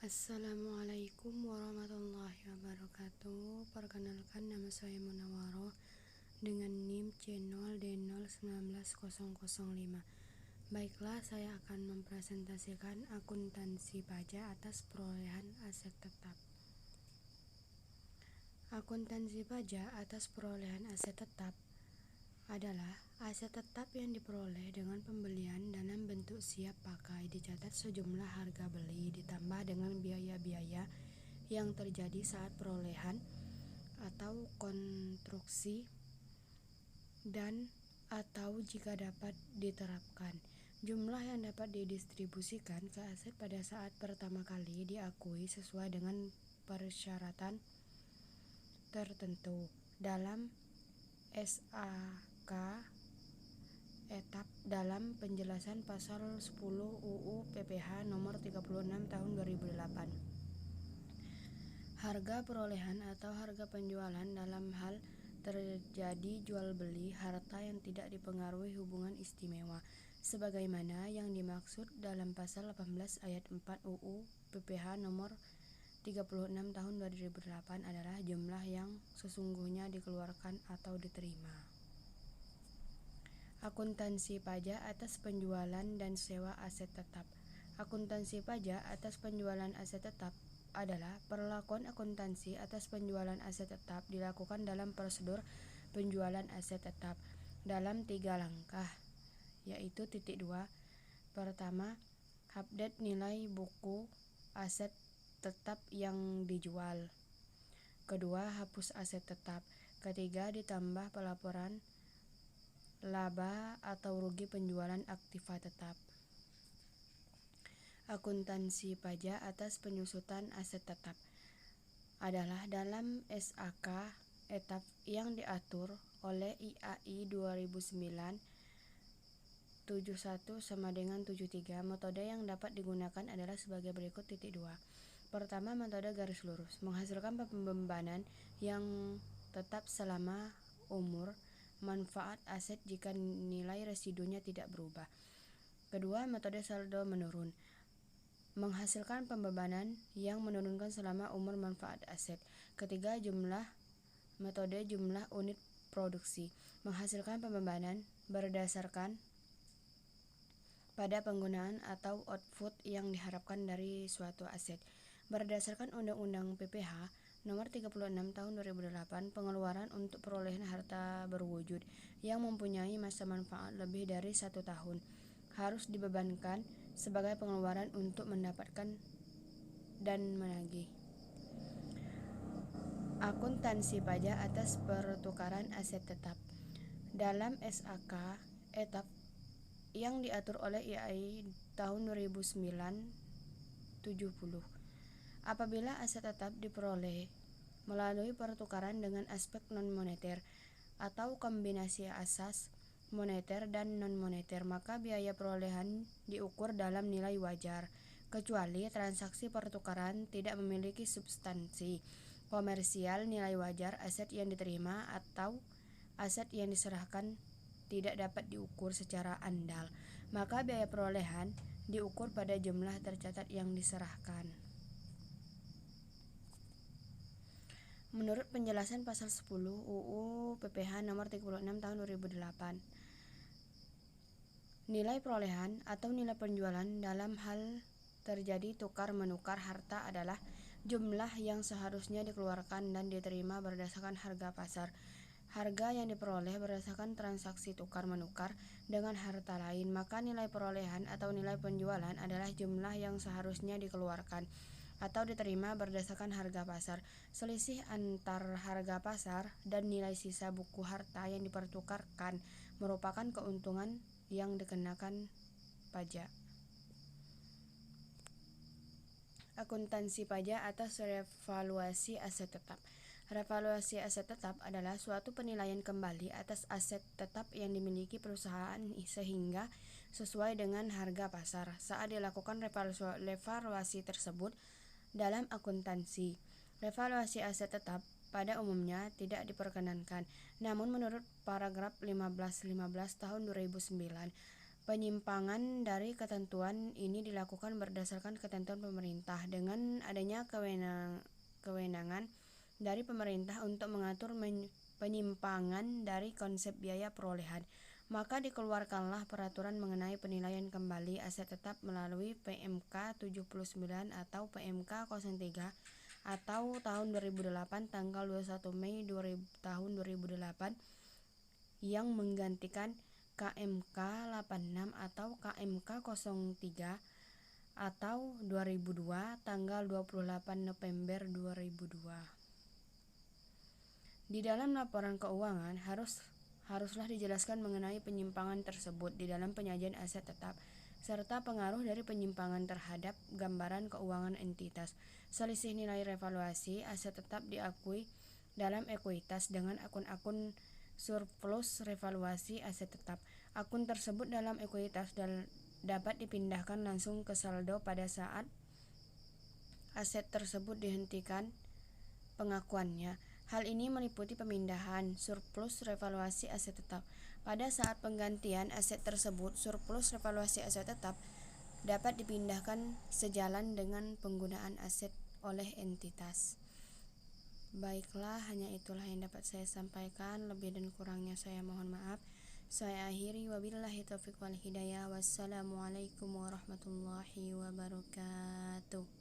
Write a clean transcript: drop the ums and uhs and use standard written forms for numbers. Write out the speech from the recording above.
Assalamualaikum warahmatullahi wabarakatuh. Perkenalkan, nama saya Munawaroh dengan NIM C0D0190005. Baiklah, saya akan mempresentasikan akuntansi pajak atas perolehan aset tetap. Akuntansi pajak atas perolehan aset tetap adalah aset tetap yang diperoleh dengan pembelian dalam bentuk siap pakai, dicatat sejumlah harga beli ditambah dengan biaya-biaya yang terjadi saat perolehan atau konstruksi dan atau jika dapat diterapkan. Jumlah yang dapat didistribusikan ke aset pada saat pertama kali diakui sesuai dengan persyaratan tertentu dalam SAK etap dalam penjelasan pasal 10 UU PPH nomor 36 tahun 2008. Harga perolehan atau harga penjualan dalam hal terjadi jual beli harta yang tidak dipengaruhi hubungan istimewa sebagaimana yang dimaksud dalam pasal 18 ayat 4 UU PPH nomor 36 tahun 2008 adalah jumlah yang sesungguhnya dikeluarkan atau diterima. Akuntansi pajak atas penjualan dan sewa aset tetap. Akuntansi pajak atas penjualan aset tetap adalah perlakuan akuntansi atas penjualan aset tetap dilakukan dalam prosedur penjualan aset tetap dalam 3 langkah, yaitu 2. Pertama, update nilai buku aset tetap yang dijual. Kedua, hapus aset tetap. Ketiga, ditambah pelaporan laba atau rugi penjualan aktiva tetap. Akuntansi pajak atas penyusutan aset tetap adalah dalam SAK etap yang diatur oleh IAI 2009-71 sama dengan 73. Metode yang dapat digunakan adalah sebagai berikut. 2. Pertama, metode garis lurus menghasilkan pembebanan yang tetap selama umur manfaat aset jika nilai residunya tidak berubah. Kedua, metode saldo menurun menghasilkan pembebanan yang menurunkan selama umur manfaat aset. Ketiga, metode jumlah unit produksi menghasilkan pembebanan berdasarkan pada penggunaan atau output yang diharapkan dari suatu aset. Berdasarkan Undang-Undang PPH Nomor 36 Tahun 2008, pengeluaran untuk perolehan harta berwujud yang mempunyai masa manfaat lebih dari 1 tahun harus dibebankan sebagai pengeluaran untuk mendapatkan dan menagih. Akuntansi pajak atas pertukaran aset tetap dalam SAK etap yang diatur oleh IAI tahun 2009-70. Apabila aset tetap diperoleh melalui pertukaran dengan aspek non-moneter atau kombinasi asas moneter dan non-moneter, maka biaya perolehan diukur dalam nilai wajar, kecuali transaksi pertukaran tidak memiliki substansi komersial. Nilai wajar aset yang diterima atau aset yang diserahkan tidak dapat diukur secara andal, maka biaya perolehan diukur pada jumlah tercatat yang diserahkan. Menurut penjelasan pasal 10 UU PPH nomor 36 tahun 2008, nilai perolehan atau nilai penjualan dalam hal terjadi tukar-menukar harta adalah jumlah yang seharusnya dikeluarkan dan diterima berdasarkan harga pasar. Harga yang diperoleh berdasarkan transaksi tukar-menukar dengan harta lain, maka nilai perolehan atau nilai penjualan adalah jumlah yang seharusnya dikeluarkan atau diterima berdasarkan harga pasar. Selisih antar harga pasar dan nilai sisa buku harta yang dipertukarkan merupakan keuntungan yang dikenakan pajak. Akuntansi pajak atas revaluasi aset tetap. Revaluasi aset tetap adalah suatu penilaian kembali atas aset tetap yang dimiliki perusahaan sehingga sesuai dengan harga pasar. Saat dilakukan revaluasi tersebut dalam akuntansi, revaluasi aset tetap pada umumnya tidak diperkenankan. Namun menurut paragraf 15 tahun 2009, Penyimpangan dari ketentuan ini dilakukan berdasarkan ketentuan pemerintah. Dengan adanya kewenangan dari pemerintah untuk mengatur penyimpangan dari konsep biaya perolehan, maka dikeluarkanlah peraturan mengenai penilaian kembali aset tetap melalui PMK 79 atau PMK 03 atau tahun 2008 tanggal 21 Mei tahun 2008 yang menggantikan KMK 86 atau KMK 03 atau 2002 tanggal 28 November 2002. Di dalam laporan keuangan haruslah dijelaskan mengenai penyimpangan tersebut di dalam penyajian aset tetap serta pengaruh dari penyimpangan terhadap gambaran keuangan entitas. Selisih nilai revaluasi aset tetap diakui dalam ekuitas dengan akun-akun surplus revaluasi aset tetap. Akun tersebut dalam ekuitas dapat dipindahkan langsung ke saldo pada saat aset tersebut dihentikan pengakuannya. Hal ini meliputi pemindahan surplus revaluasi aset tetap. Pada saat penggantian aset tersebut, surplus revaluasi aset tetap dapat dipindahkan sejalan dengan penggunaan aset oleh entitas. Baiklah, hanya itulah yang dapat saya sampaikan. Lebih dan kurangnya saya mohon maaf. Saya akhiri, wabillahi taufiq wal hidayah. Wassalamualaikum warahmatullahi wabarakatuh.